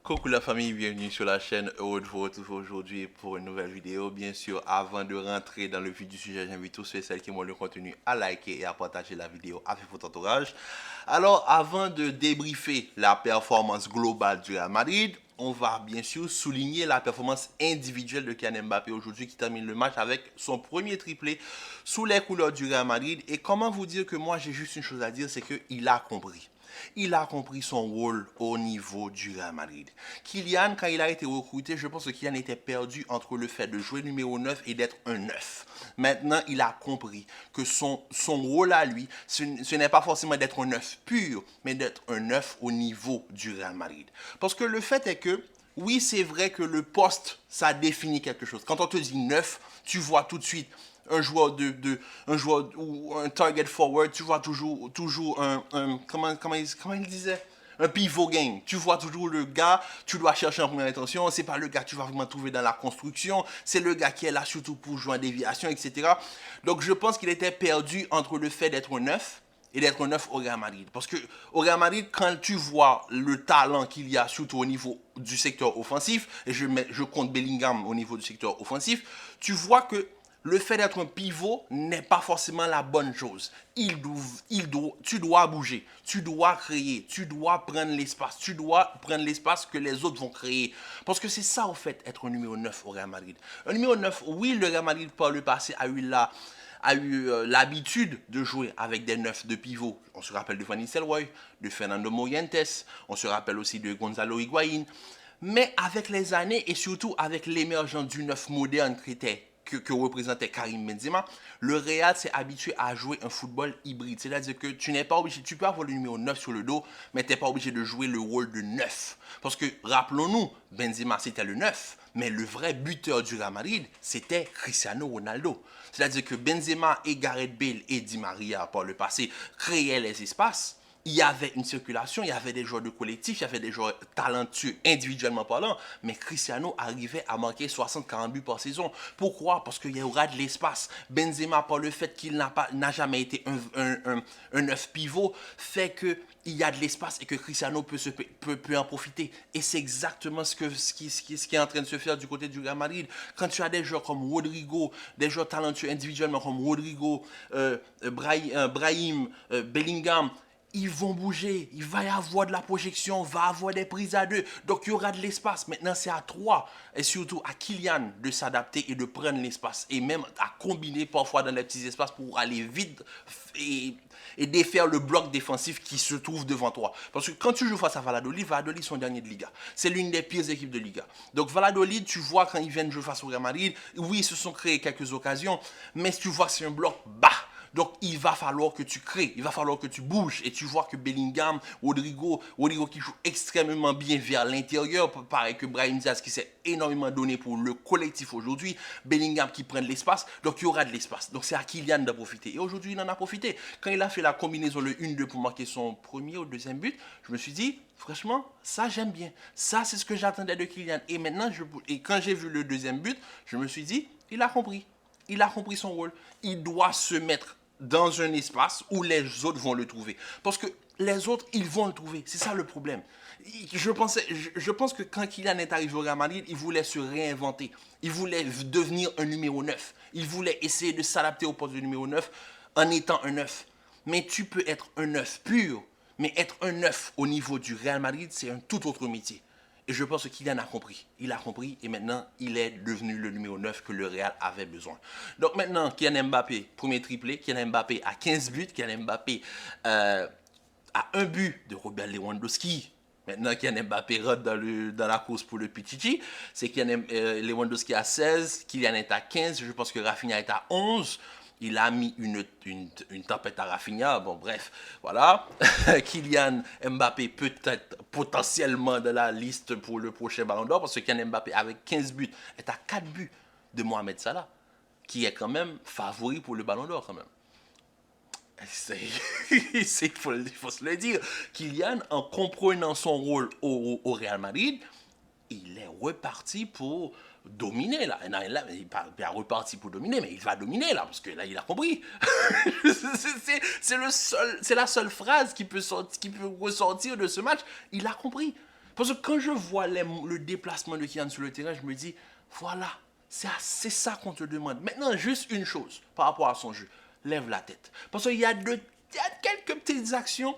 Coucou la famille, bienvenue sur la chaîne. Heureux de vous retrouver aujourd'hui pour une nouvelle vidéo. Bien sûr, avant de rentrer dans le vif du sujet, j'invite tous ceux et celles qui aiment le contenu à liker et à partager la vidéo avec votre entourage. Alors, avant de débriefer la performance globale du Real Madrid, on va bien sûr souligner la performance individuelle de Kylian Mbappé aujourd'hui qui termine le match avec son premier triplé sous les couleurs du Real Madrid. Et comment vous dire que moi j'ai juste une chose à dire, c'est qu'il a compris. Il a compris son rôle au niveau du Real Madrid. Kylian, quand il a été recruté, je pense que Kylian était perdu entre le fait de jouer numéro 9 et d'être un 9. Maintenant, il a compris que son rôle à lui, ce n'est pas forcément d'être un 9 pur, mais d'être un 9 au niveau du Real Madrid. Parce que le fait est que, oui, c'est vrai que le poste, ça définit quelque chose. Quand on te dit 9, tu vois tout de suite un joueur un joueur ou un target forward, tu vois toujours comment il disait, un pivot game. Tu vois toujours le gars, tu dois chercher en première intention. C'est pas le gars que tu vas vraiment trouver dans la construction. C'est le gars qui est là surtout pour jouer en déviation, etc. Donc je pense qu'il était perdu entre le fait d'être un neuf et d'être un neuf au Real Madrid. Parce que au Real Madrid, quand tu vois le talent qu'il y a, surtout au niveau du secteur offensif, et je compte Bellingham au niveau du secteur offensif, tu vois que le fait d'être un pivot n'est pas forcément la bonne chose. Tu dois bouger, tu dois créer, tu dois prendre l'espace, tu dois prendre l'espace que les autres vont créer. Parce que c'est ça, au fait, être un numéro 9 au Real Madrid. Un numéro 9, oui, le Real Madrid, par le passé, a eu l'habitude de jouer avec des neufs de pivot. On se rappelle de Van Nistelrooy, de Fernando Morientes, on se rappelle aussi de Gonzalo Higuaín. Mais avec les années et surtout avec l'émergence du neuf moderne que représentait Karim Benzema, le Real s'est habitué à jouer un football hybride. C'est-à-dire que tu n'es pas obligé, tu peux avoir le numéro 9 sur le dos, mais tu n'es pas obligé de jouer le rôle de 9. Parce que, rappelons-nous, Benzema c'était le 9, mais le vrai buteur du Real Madrid, c'était Cristiano Ronaldo. C'est-à-dire que Benzema et Gareth Bale et Di Maria, par le passé, créaient les espaces. Il y avait une circulation, il y avait des joueurs de collectif, il y avait des joueurs talentueux individuellement parlant, mais Cristiano arrivait à manquer 60-40 buts par saison. Pourquoi? Parce qu'il y aura de l'espace. Benzema, par le fait qu'il n'a jamais été un neuf pivot, fait qu'il y a de l'espace et que Cristiano peut en profiter. Et c'est exactement ce qui est en train de se faire du côté du Real Madrid. Quand tu as des joueurs comme Rodrigo, des joueurs talentueux individuellement comme Rodrigo, Brahim, Bellingham, ils vont bouger, il va y avoir de la projection, il va y avoir des prises à deux, donc il y aura de l'espace. Maintenant, c'est à toi, et surtout à Kylian, de s'adapter et de prendre l'espace, et même à combiner parfois dans les petits espaces pour aller vite et défaire le bloc défensif qui se trouve devant toi. Parce que quand tu joues face à Valladolid, Valladolid sont derniers de Liga. C'est l'une des pires équipes de Liga. Donc Valladolid, tu vois quand ils viennent jouer face au Real Madrid, oui, ils se sont créés quelques occasions, mais tu vois que c'est un bloc bas. Donc, il va falloir que tu crées, il va falloir que tu bouges. Et tu vois que Bellingham, Rodrigo qui joue extrêmement bien vers l'intérieur, pareil que Brahim Diaz qui s'est énormément donné pour le collectif aujourd'hui, Bellingham qui prend de l'espace, donc il y aura de l'espace. Donc, c'est à Kylian de profiter. Et aujourd'hui, il en a profité. Quand il a fait la combinaison, le 1-2 pour marquer son premier ou deuxième but, je me suis dit, franchement, ça j'aime bien. Ça, c'est ce que j'attendais de Kylian. Et maintenant, quand j'ai vu le deuxième but, je me suis dit, il a compris. Il a compris son rôle. Il doit se mettre dans un espace où les autres vont le trouver. Parce que les autres, ils vont le trouver. C'est ça le problème. Je pense que quand Kylian est arrivé au Real Madrid, il voulait se réinventer. Il voulait devenir un numéro 9. Il voulait essayer de s'adapter au poste de numéro 9 en étant un 9. Mais tu peux être un 9 pur, mais être un 9 au niveau du Real Madrid, c'est un tout autre métier. Et je pense qu'il en a compris. Il a compris et maintenant, il est devenu le numéro 9 que le Real avait besoin. Donc maintenant, Kylian Mbappé, premier triplé. Kylian Mbappé a 15 buts. Kylian Mbappé a un but de Robert Lewandowski. Maintenant, Kylian Mbappé rentre dans la course pour le Pichichi. C'est Kylian Lewandowski à 16. Kylian est à 15. Je pense que Rafinha est à 11. Il a mis une tempête à Rafinha. Bon, bref, voilà. Kylian Mbappé peut-être potentiellement dans la liste pour le prochain Ballon d'Or parce que Kylian Mbappé, avec 15 buts, est à 4 buts de Mohamed Salah, qui est quand même favori pour le Ballon d'Or quand même. Il faut se le dire. Kylian, en comprenant son rôle au Real Madrid, il est reparti pour dominer là. Non, là il n'est pas reparti pour dominer, mais il va dominer là, parce que là, il a compris. C'est la seule phrase qui peut ressortir de ce match. Il a compris. Parce que quand je vois le déplacement de Kylian sur le terrain, je me dis, voilà, c'est ça qu'on te demande. Maintenant, juste une chose par rapport à son jeu. Lève la tête. Parce qu'il y a quelques petites actions.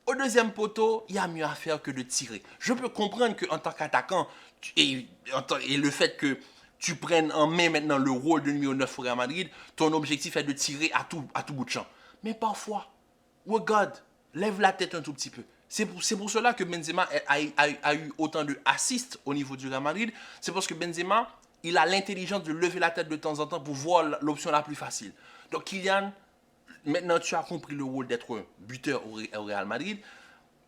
Au deuxième poteau, il y a mieux à faire que de tirer. Je peux comprendre qu'en tant qu'attaquant, et le fait que tu prennes en main maintenant le rôle de numéro 9 au Real Madrid, ton objectif est de tirer à tout bout de champ. Mais parfois, regarde, lève la tête un tout petit peu. C'est pour cela que Benzema a eu autant de assists au niveau du Real Madrid. C'est parce que Benzema, il a l'intelligence de lever la tête de temps en temps pour voir l'option la plus facile. Donc Kylian, maintenant tu as compris le rôle d'être un buteur au Real Madrid.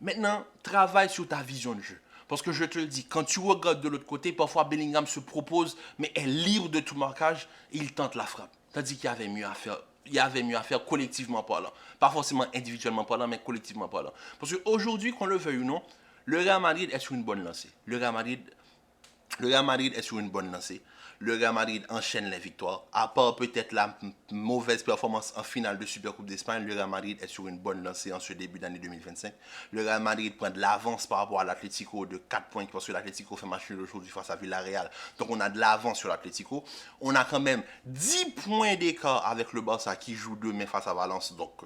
Maintenant, travaille sur ta vision de jeu. Parce que je te le dis, quand tu regardes de l'autre côté, parfois Bellingham se propose, mais est libre de tout marquage et il tente la frappe. Tandis qu'il y avait mieux à faire. Il y avait mieux à faire collectivement parlant. Pas forcément individuellement parlant, mais collectivement parlant. Parce qu'aujourd'hui, qu'on le veuille ou non, le Real Madrid est sur une bonne lancée. Le Real Madrid est sur une bonne lancée. Le Real Madrid enchaîne les victoires. À part peut-être la mauvaise performance en finale de Supercoupe d'Espagne, le Real Madrid est sur une bonne lancée en ce début d'année 2025. Le Real Madrid prend de l'avance par rapport à l'Atlético de 4 points parce que l'Atlético fait match nul aujourd'hui face à Villarreal. Donc on a de l'avance sur l'Atlético. On a quand même 10 points d'écart avec le Barça qui joue demain face à Valence. Donc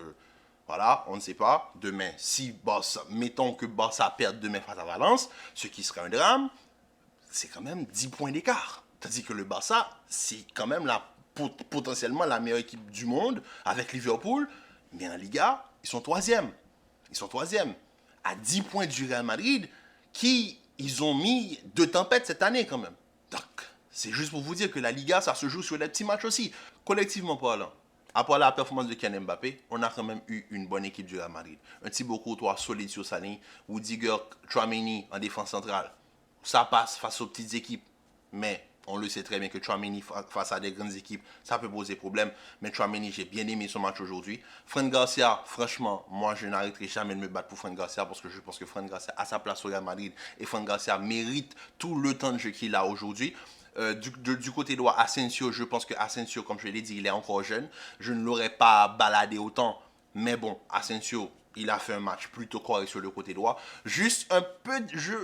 voilà, on ne sait pas. Demain, si Barça, mettons que Barça perde demain face à Valence, ce qui serait un drame, c'est quand même 10 points d'écart. Tandis que le Barça, c'est quand même potentiellement la meilleure équipe du monde avec Liverpool. Mais en Liga, ils sont troisième. Ils sont troisième. À 10 points du Real Madrid, qui ils ont mis 2 tempêtes cette année quand même. Donc, c'est juste pour vous dire que la Liga, ça se joue sur les petits matchs aussi. Collectivement parlant, après la performance de Kylian Mbappé, on a quand même eu une bonne équipe du Real Madrid. Un Thibaut Courtois solide sur sa ligne. Rudiger, Tchouaméni en défense centrale. Ça passe face aux petites équipes. Mais on le sait très bien que Tchouaméni face à des grandes équipes, ça peut poser problème. Mais Tchouaméni, j'ai bien aimé son match aujourd'hui. Fran Garcia, franchement, moi je n'arrêterai jamais de me battre pour Fran Garcia parce que je pense que Fran Garcia a sa place au Real Madrid et Fran Garcia mérite tout le temps de jeu qu'il a aujourd'hui. Du côté droit, Asensio, je pense que Asensio, comme je l'ai dit, il est encore jeune. Je ne l'aurais pas baladé autant. Mais bon, Asensio, il a fait un match plutôt correct sur le côté droit. Juste un peu,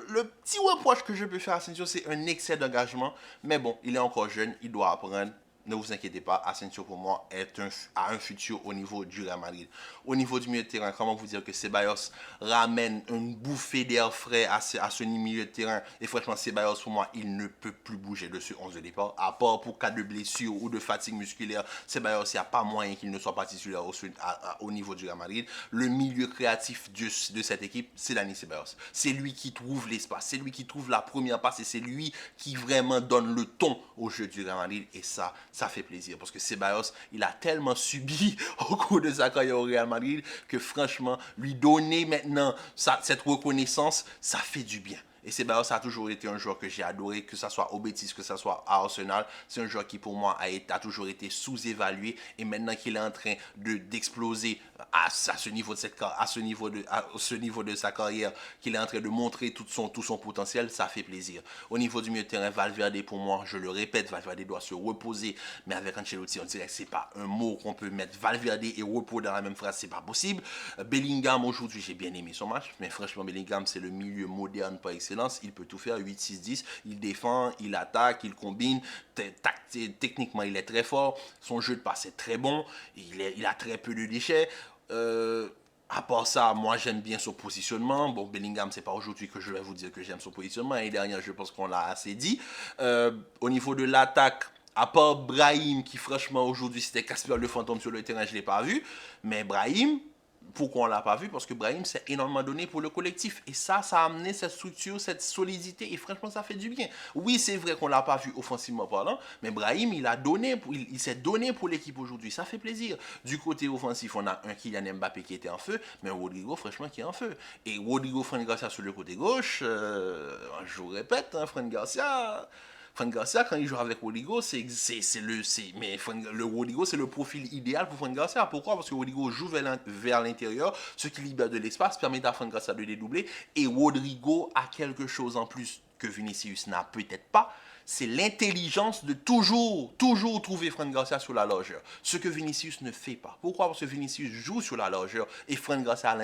le petit reproche que je peux faire à Asensio, c'est un excès d'engagement. Mais bon, il est encore jeune, il doit apprendre. Ne vous inquiétez pas, Asensio pour moi a un futur au niveau du Real Madrid. Au niveau du milieu de terrain, comment vous dire que Ceballos ramène une bouffée d'air frais à ce milieu de terrain. Et franchement, Ceballos pour moi, il ne peut plus bouger de ce 11 de départ. À part pour cas de blessure ou de fatigue musculaire, Ceballos, il n'y a pas moyen qu'il ne soit pas titulaire au niveau du Real Madrid. Le milieu créatif de cette équipe, c'est Dani Ceballos. C'est lui qui trouve l'espace, c'est lui qui trouve la première passe et c'est lui qui vraiment donne le ton au jeu du Real Madrid. Et ça fait plaisir parce que Ceballos, il a tellement subi au cours de sa carrière au Real Madrid que franchement, lui donner maintenant cette reconnaissance, ça fait du bien. Et Ceballos a toujours été un joueur que j'ai adoré, que ce soit au Betis, que ce soit à Arsenal. C'est un joueur qui pour moi a toujours été sous-évalué et maintenant qu'il est en train d'exploser à ce niveau de sa carrière, qu'il est en train de montrer tout son potentiel, ça fait plaisir. Au niveau du milieu de terrain, Valverde pour moi, je le répète, Valverde doit se reposer, mais avec Ancelotti, on dirait que c'est pas un mot qu'on peut mettre Valverde et repos dans la même phrase, c'est pas possible. Bellingham aujourd'hui, j'ai bien aimé son match, mais franchement Bellingham c'est le milieu moderne par excellence. Il peut tout faire, 8-6-10, il défend, il attaque, il combine, techniquement il est très fort, son jeu de passe est très bon, il a très peu de déchets. À part ça, moi j'aime bien son positionnement. Bon, Bellingham, c'est pas aujourd'hui que je vais vous dire que j'aime son positionnement. Et derrière, je pense qu'on l'a assez dit. Au niveau de l'attaque, à part Brahim, qui franchement aujourd'hui c'était Casper le fantôme sur le terrain, je l'ai pas vu. Mais Brahim, pourquoi on ne l'a pas vu? Parce que Brahim s'est énormément donné pour le collectif. Et ça a amené cette structure, cette solidité. Et franchement, ça fait du bien. Oui, c'est vrai qu'on ne l'a pas vu offensivement parlant. Mais Brahim, il s'est donné pour l'équipe aujourd'hui. Ça fait plaisir. Du côté offensif, on a un Kylian Mbappé qui était en feu. Mais Rodrigo, franchement, qui est en feu. Et Rodrigo Fran Garcia sur le côté gauche. Je vous répète, hein, Fran Garcia, quand il joue avec Rodrigo, le Rodrigo, c'est le profil idéal pour Fran Garcia. Pourquoi? Parce que Rodrigo joue vers l'intérieur, ce qui libère de l'espace, permet à Fran Garcia de dédoubler, et Rodrigo a quelque chose en plus que Vinicius n'a peut-être pas, c'est l'intelligence de toujours trouver Fran Garcia sur la largeur. Ce que Vinicius ne fait pas. Pourquoi? Parce que Vinicius joue sur la largeur et Fran Garcia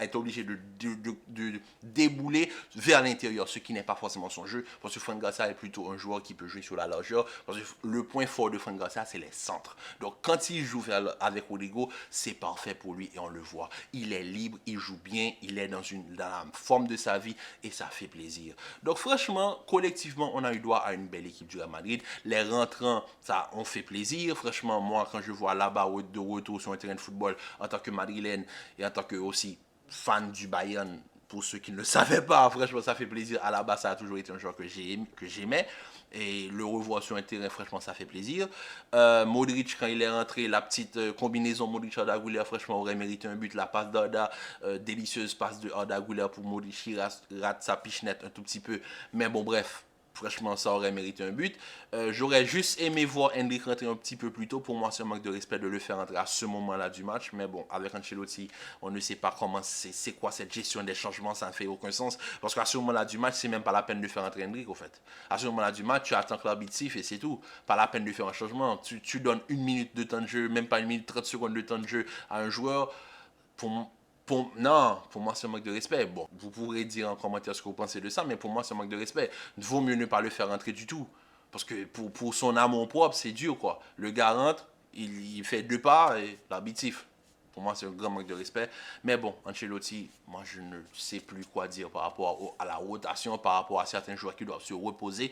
est obligé de débouler vers l'intérieur, ce qui n'est pas forcément son jeu. Parce que Fran Garcia est plutôt un joueur qui peut jouer sur la largeur. Parce que le point fort de Fran Garcia, c'est les centres. Donc quand il joue avec Rodrigo, c'est parfait pour lui et on le voit. Il est libre, il joue bien, il est dans la forme de sa vie et ça fait plaisir. Donc franchement, collectivement, on a eu droit à une belle équipe du Real Madrid. Les rentrants, ça, on fait plaisir. Franchement, moi, quand je vois là-bas de retour sur un terrain de football, en tant que madrilène et en tant que aussi fan du Bayern, pour ceux qui ne le savaient pas, franchement, ça fait plaisir. À la base, ça a toujours été un joueur que j'aimais. Et le revoir sur un terrain, franchement, ça fait plaisir. Modric, quand il est rentré, la petite combinaison Modric-Arda Güler, franchement, aurait mérité un but. La passe d'Arda, délicieuse passe de Arda Güler pour Modric, qui rate sa pichenette un tout petit peu. Mais bon, bref. Franchement, ça aurait mérité un but. J'aurais juste aimé voir Endrick rentrer un petit peu plus tôt. Pour moi, c'est un manque de respect de le faire rentrer à ce moment-là du match. Mais bon, avec Ancelotti, on ne sait pas comment c'est quoi cette gestion des changements. Ça ne fait aucun sens. Parce qu'à ce moment-là du match, c'est même pas la peine de faire rentrer Endrick, au fait. À ce moment-là du match, tu attends que l'arbitre siffle et c'est tout. Pas la peine de faire un changement. Tu donnes 1 minute de temps de jeu, même pas 1 minute 30 secondes de temps de jeu à un joueur. Non, pour moi, c'est un manque de respect. Bon, vous pourrez dire en commentaire ce que vous pensez de ça, mais pour moi, c'est un manque de respect. Il vaut mieux ne pas le faire rentrer du tout. Parce que pour son amour propre, c'est dur, quoi. Le gars rentre, il fait 2 pas et l'arbitre siffle. Pour moi, c'est un grand manque de respect. Mais bon, Ancelotti, moi, je ne sais plus quoi dire par rapport à la rotation, par rapport à certains joueurs qui doivent se reposer.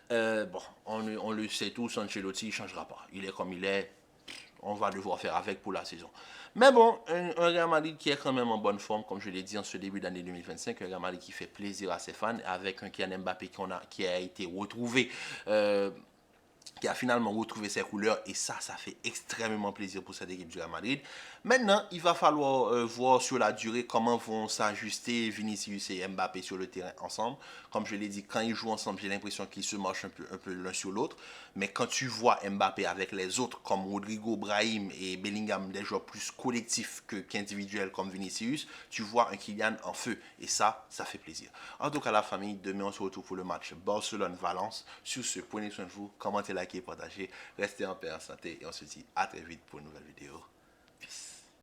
Bon, on le sait tous, Ancelotti, il ne changera pas. Il est comme il est. On va devoir faire avec pour la saison. Mais bon, un Real Madrid qui est quand même en bonne forme, comme je l'ai dit en ce début d'année 2025, un Real Madrid qui fait plaisir à ses fans, avec un Kylian Mbappé qui a été retrouvé, qui a finalement retrouvé ses couleurs, et ça fait extrêmement plaisir pour cette équipe du Real Madrid. Maintenant, il va falloir voir sur la durée comment vont s'ajuster Vinicius et Mbappé sur le terrain ensemble. Comme je l'ai dit, quand ils jouent ensemble, j'ai l'impression qu'ils se marchent un peu l'un sur l'autre. Mais quand tu vois Mbappé avec les autres, comme Rodrigo, Brahim et Bellingham, des joueurs plus collectifs qu'individuels comme Vinicius, tu vois un Kylian en feu. Et ça fait plaisir. En tout cas, la famille, demain on se retrouve pour le match Barcelone-Valence. Sur ce, prenez soin de vous, commentez, likez, partagez, restez en paix, en santé et on se dit à très vite pour une nouvelle vidéo. Peace.